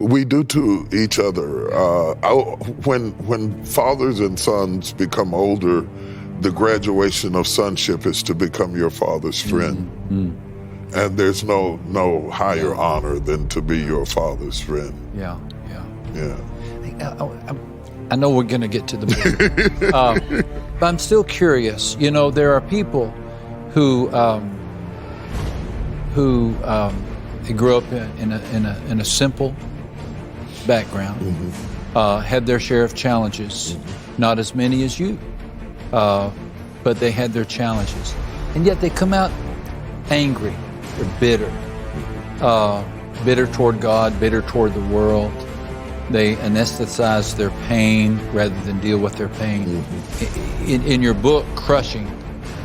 We do to each other. When fathers and sons become older, the graduation of sonship is to become your father's friend. Mm-hmm. And there's no higher honor than to be your father's friend. Yeah. Yeah. I know we're going to get to the book, but I'm still curious. You know, there are people who grew up in a simple background, Mm-hmm. had their share of challenges, not as many as you, but they had their challenges, and yet they come out angry, they're bitter toward God, bitter toward the world. They anesthetize their pain rather than deal with their pain. Mm-hmm. In your book, Crushing,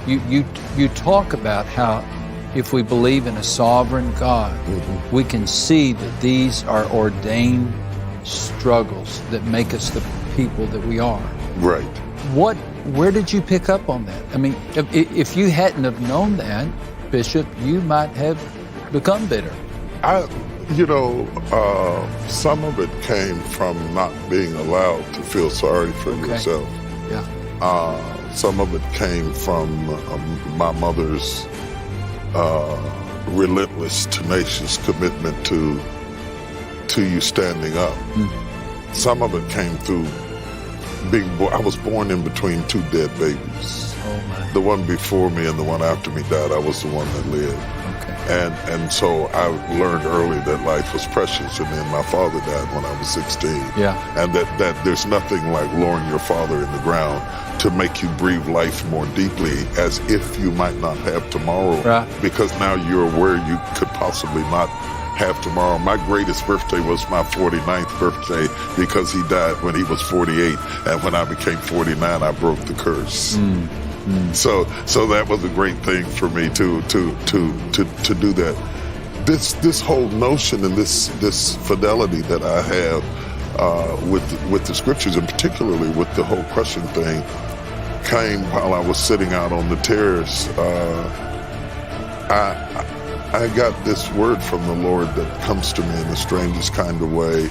you talk about how if we believe in a sovereign God, Mm-hmm. we can see that these are ordained struggles that make us the people that we are. Right. Where did you pick up on that? I mean, if you hadn't have known that, Bishop, you might have become bitter. Some of it came from not being allowed to feel sorry for yourself. Yeah. Some of it came from my mother's relentless, tenacious commitment to you standing up. Some of it came through being born. I was born in between two dead babies. Oh my. The one before me and the one after me died. I was the one that lived. Okay. And so I learned early that life was precious, and then my father died when I was 16. Yeah. And that there's nothing like lowering your father in the ground to make you breathe life more deeply, as if you might not have tomorrow. Right. Because now you're aware you could possibly not have tomorrow. My greatest birthday was my 49th birthday because he died when he was 48, and when I became 49, I broke the curse. So that was a great thing for me to do that. This whole notion and this fidelity that I have with the scriptures, and particularly with the whole crushing thing, came while I was sitting out on the terrace. I got this word from the Lord that comes to me in the strangest kind of way,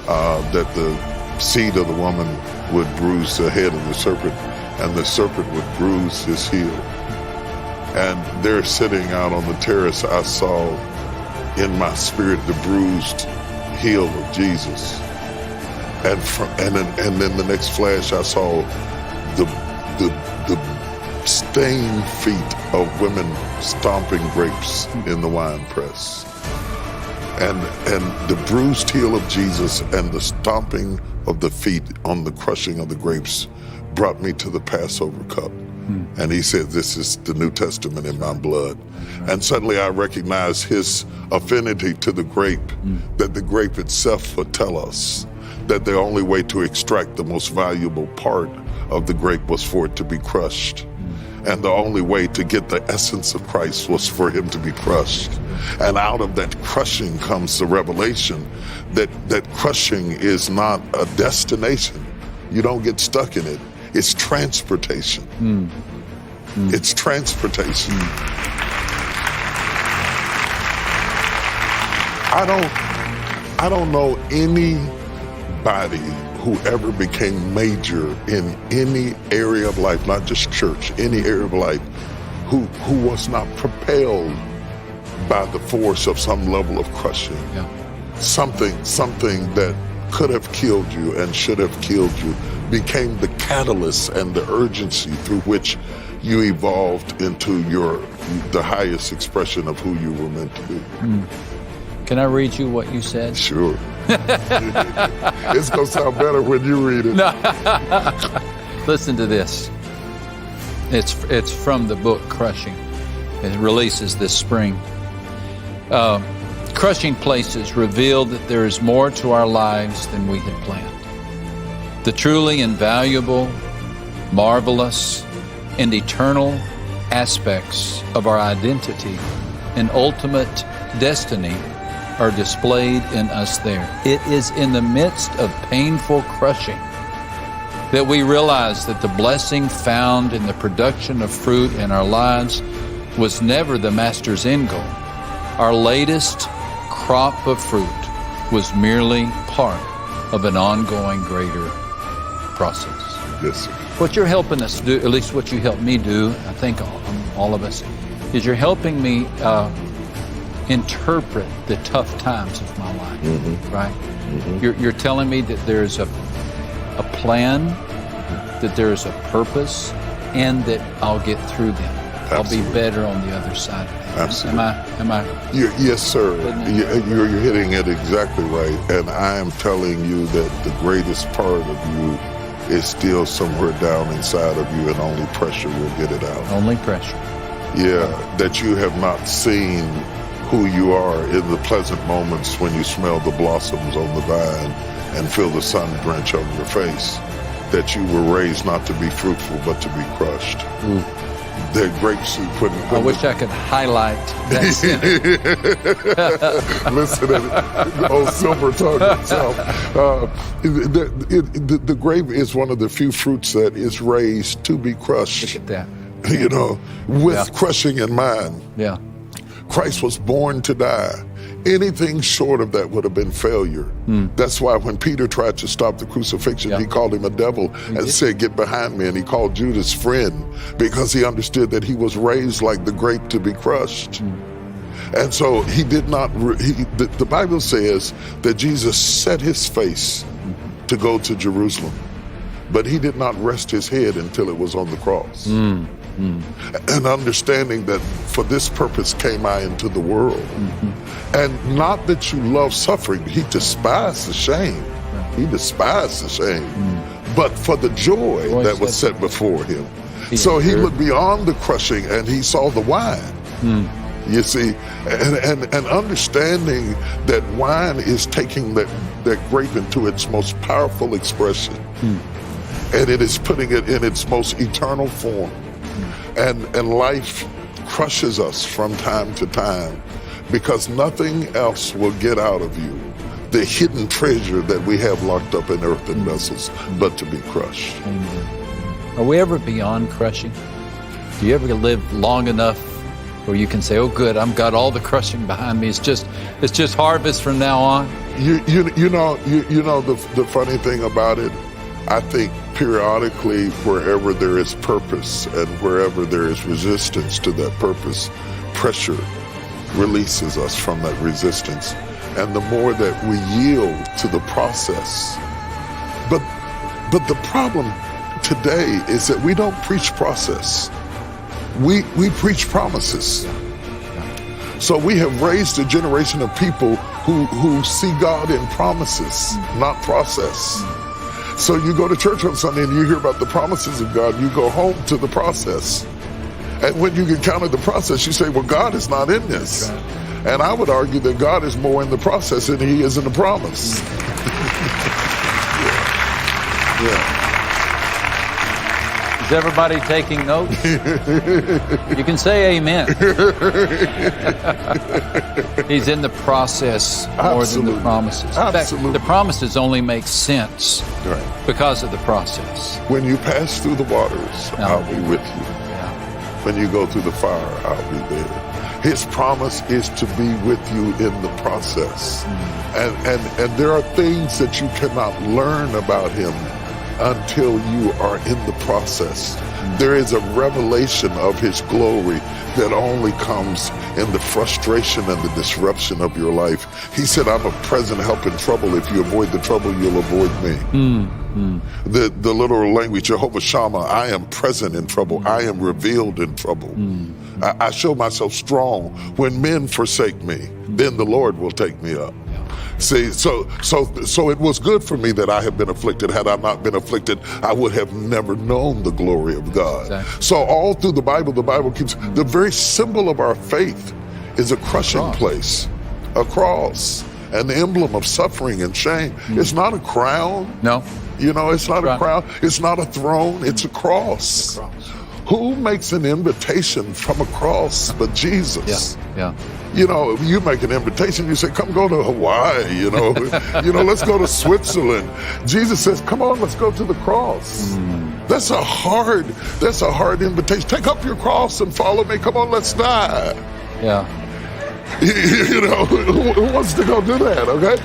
that the seed of the woman would bruise the head of the serpent, and the serpent would bruise his heel. And there, sitting out on the terrace, I saw in my spirit the bruised heel of Jesus. And then the next flash, I saw the stained feet of women stomping grapes in the wine press. And the bruised heel of Jesus and the stomping of the feet on the crushing of the grapes brought me to the Passover cup. And he said, this is the New Testament in my blood. And suddenly I recognized his affinity to the grape, that the grape itself would tell us that the only way to extract the most valuable part of the grape was for it to be crushed. And the only way to get the essence of Christ was for him to be crushed. And out of that crushing comes the revelation that crushing is not a destination. You don't get stuck in it. It's transportation. It's transportation. I don't know anybody who ever became major in any area of life, not just church, any area of life, who was not propelled by the force of some level of crushing. Yeah. Something that could have killed you and should have killed you became the catalyst and the urgency through which you evolved into the highest expression of who you were meant to be. Can I read you what you said? Sure. It's going to sound better when you read it. Listen to this. It's from the book Crushing. It releases this spring. Crushing places reveal that there is more to our lives than we had planned. The truly invaluable, marvelous, and eternal aspects of our identity and ultimate destiny are displayed in us there. It is in the midst of painful crushing that we realize that the blessing found in the production of fruit in our lives was never the Master's end goal. Our latest crop of fruit was merely part of an ongoing greater process. Yes, sir. What you're helping us do, at least what you helped me do, I think all of us, is you're helping me interpret the tough times of my life, right? You're telling me that there's a plan, that there's a purpose, and that I'll get through them. Absolutely. I'll be better on the other side of it. Absolutely. Am I? Yes, sir. You're hitting it exactly right. And I am telling you that the greatest part of you is still somewhere down inside of you, and only pressure will get it out. Only pressure. Yeah, that you have not seen who you are in the pleasant moments when you smell the blossoms on the vine and feel the sun drench on your face. That you were raised not to be fruitful, but to be crushed. Ooh. The grapes, I wish I could highlight that sentence. Listen to the old silver tongue itself. The grape is one of the few fruits that is raised to be crushed. Look at that. You know, with crushing in mind. Yeah. Christ was born to die. Anything short of that would have been failure. That's why when Peter tried to stop the crucifixion, he called him a devil and said, "Get behind me." And he called Judas friend because he understood that he was raised like the grape to be crushed. And so he did not, the Bible says that Jesus set his face to go to Jerusalem, but he did not rest his head until it was on the cross. And understanding that for this purpose came I into the world. And not that you love suffering, he despised the shame. He despised the shame, but for the joy that was set before him. So he looked beyond the crushing and he saw the wine. You see, and understanding that wine is taking that grape into its most powerful expression. And it is putting it in its most eternal form. And life crushes us from time to time because nothing else will get out of you the hidden treasure that we have locked up in earthen vessels, but to be crushed. Amen. Are we ever beyond crushing? Do you ever live long enough where you can say, "Oh, good, I've got all the crushing behind me. It's just harvest from now on"? You know the funny thing about it, I think periodically wherever there is purpose and wherever there is resistance to that purpose, pressure releases us from that resistance. And the more that we yield to the process. But the problem today is that we don't preach process. We preach promises. So we have raised a generation of people who see God in promises, not process. So you go to church on Sunday and you hear about the promises of God, you go home to the process. And when you encounter the process, you say, well, God is not in this. And I would argue that God is more in the process than he is in the promise. Is everybody taking notes? You can say amen. He's in the process more than the promises. In fact, the promises only make sense because of the process. When you pass through the waters, I'll be with you. When you go through the fire, I'll be there. His promise is to be with you in the process. And there are things that you cannot learn about him until you are in the process. There is a revelation of his glory that only comes in the frustration and the disruption of your life. He said, I'm a present help in trouble. If you avoid the trouble, you'll avoid me. The literal language, Jehovah Shammah, I am present in trouble. I am revealed in trouble. I show myself strong. When men forsake me, then the Lord will take me up. See, so it was good for me that I have been afflicted. Had I not been afflicted, I would have never known the glory of God. Exactly. So all through the Bible keeps, the very symbol of our faith is a crushing place, a cross, an emblem of suffering and shame. It's not a crown. No. You know, it's not a crown. It's not a throne. It's a cross. Who makes an invitation from a cross but Jesus? Yeah. You know, you make an invitation, you say, come go to Hawaii, you know, let's go to Switzerland. Jesus says, come on, let's go to the cross. That's a hard invitation. Take up your cross and follow me. Come on, let's die. Yeah. You know, who wants to go do that, okay?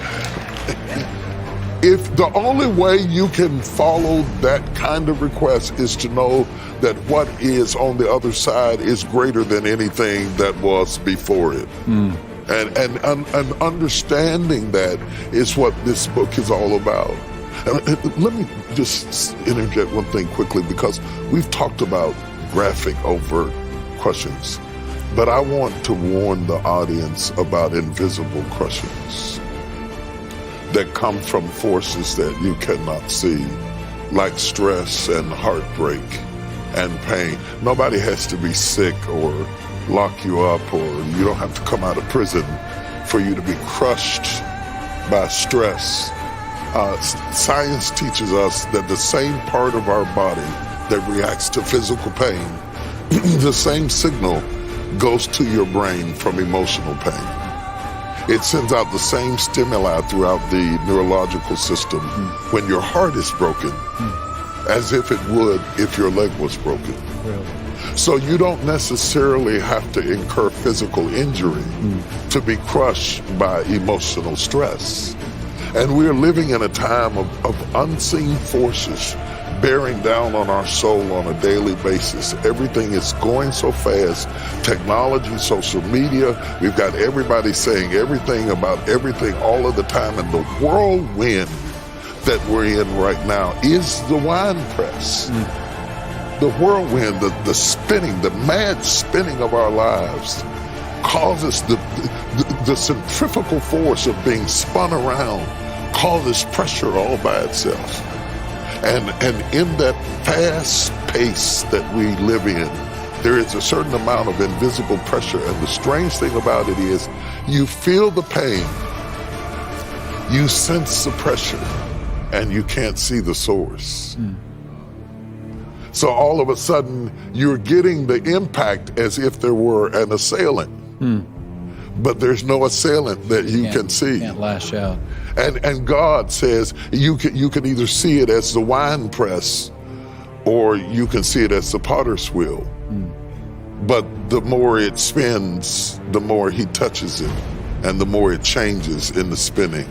If the only way you can follow that kind of request is to know that what is on the other side is greater than anything that was before it. And understanding that is what this book is all about. And let me just interject one thing quickly, because we've talked about graphic, overt questions, but I want to warn the audience about invisible crushings that come from forces that you cannot see, like stress and heartbreak and pain. Nobody has to be sick or lock you up, or you don't have to come out of prison for you to be crushed by stress. Science teaches us that the same part of our body that reacts to physical pain, the same signal goes to your brain from emotional pain. It sends out the same stimuli throughout the neurological system when your heart is broken, as if it would if your leg was broken. Really? So you don't necessarily have to incur physical injury to be crushed by emotional stress. And we're living in a time of unseen forces bearing down on our soul on a daily basis. Everything is going so fast. Technology, social media, we've got everybody saying everything about everything all of the time. And the whirlwind that we're in right now is the wine press. The whirlwind, the spinning, the mad spinning of our lives causes the centrifugal force of being spun around, causes pressure all by itself. And in that fast pace that we live in, there is a certain amount of invisible pressure. And the strange thing about it is you feel the pain, you sense the pressure, and you can't see the source. So all of a sudden, you're getting the impact as if there were an assailant. But there's no assailant that you can see. Can't lash out. And God says you can either see it as the wine press, or you can see it as the potter's wheel. But the more it spins, the more he touches it, and the more it changes in the spinning.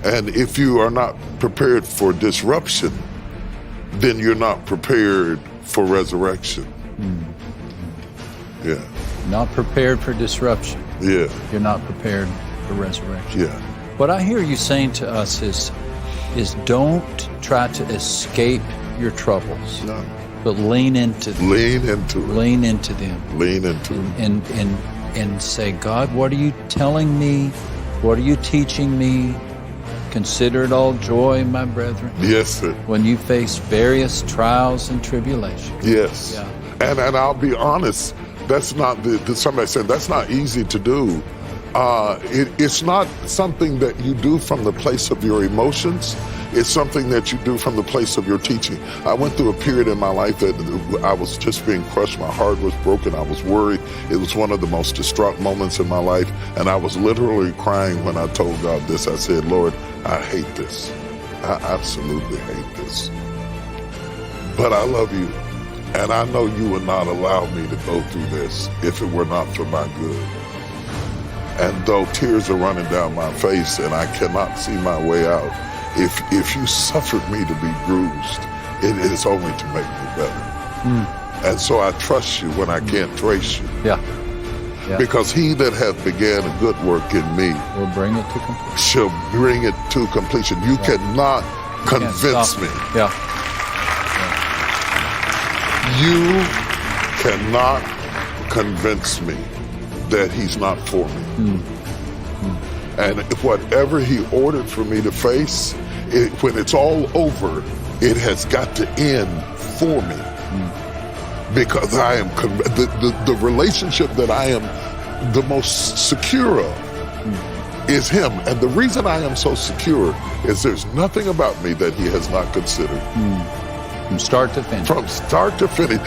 And if you are not prepared for disruption, then you're not prepared for resurrection. Yeah. Not prepared for disruption. Yeah. You're not prepared for resurrection. Yeah. What I hear you saying to us is don't try to escape your troubles, No. but lean into them. Lean into it. Lean into them. Lean into it. And say, God, what are you telling me? What are you teaching me? Consider it all joy, my brethren, Yes, sir. when you face various trials and tribulations. Yes. Yeah. And I'll be honest, that's not somebody said that's not easy to do. It's not something that you do from the place of your emotions. It's something that you do from the place of your teaching. I went through a period in my life that I was just being crushed. My heart was broken. I was worried. It was one of the most distraught moments in my life. And I was literally crying when I told God this. I said, Lord, I hate this. I absolutely hate this. But I love you. And I know you would not allow me to go through this if it were not for my good. And though tears are running down my face and I cannot see my way out, if you suffered me to be bruised, it is only to make me better. And so I trust you when I can't trace you. Yeah. Because he that hath began a good work in me We'll bring it to completion. shall bring it to completion. You cannot convince me. Yeah. You cannot convince me that he's not for me. And whatever he ordered for me to face, when it's all over, it has got to end for me. Because I am the relationship that I am the most secure of is him. And the reason I am so secure is there's nothing about me that he has not considered. From start to finish. From start to finish,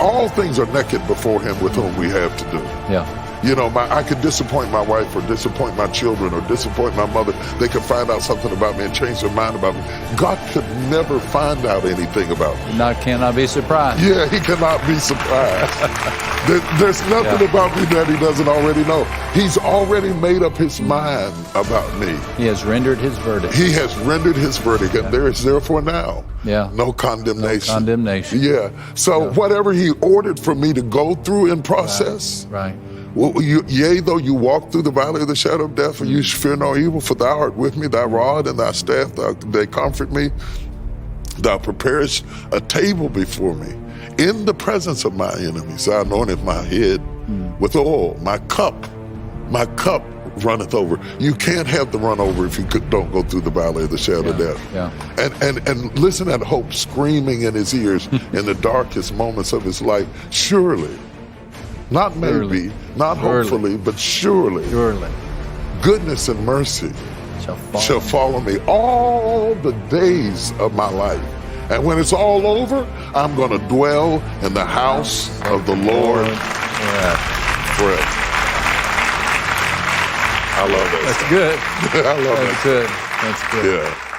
all things are naked before him with whom we have to do. Yeah. You know, I could disappoint my wife or disappoint my children or disappoint my mother. They could find out something about me and change their mind about me. God could never find out anything about me. Cannot be surprised. Yeah, he cannot be surprised. There's nothing about me that he doesn't already know. He's already made up his mind about me. He has rendered his verdict. He has rendered his verdict, and there is therefore now no condemnation. No condemnation. Yeah. So whatever he ordered for me to go through in process, Right. well, yea, though you walk through the valley of the shadow of death, and you fear no evil, for thou art with me, thy rod and thy staff, they comfort me. Thou preparest a table before me in the presence of my enemies. Thou anointest my head with oil. My cup runneth over. You can't have the run over if you don't go through the valley of the shadow of death. Yeah. And listen at hope screaming in his ears in the darkest moments of his life. Surely, not maybe, not hopefully, but surely, goodness and mercy shall follow me all the days of my life. And when it's all over, I'm going to dwell in the house of the Lord forever. I love that. That's good. I love That's that. good. That's good. Yeah.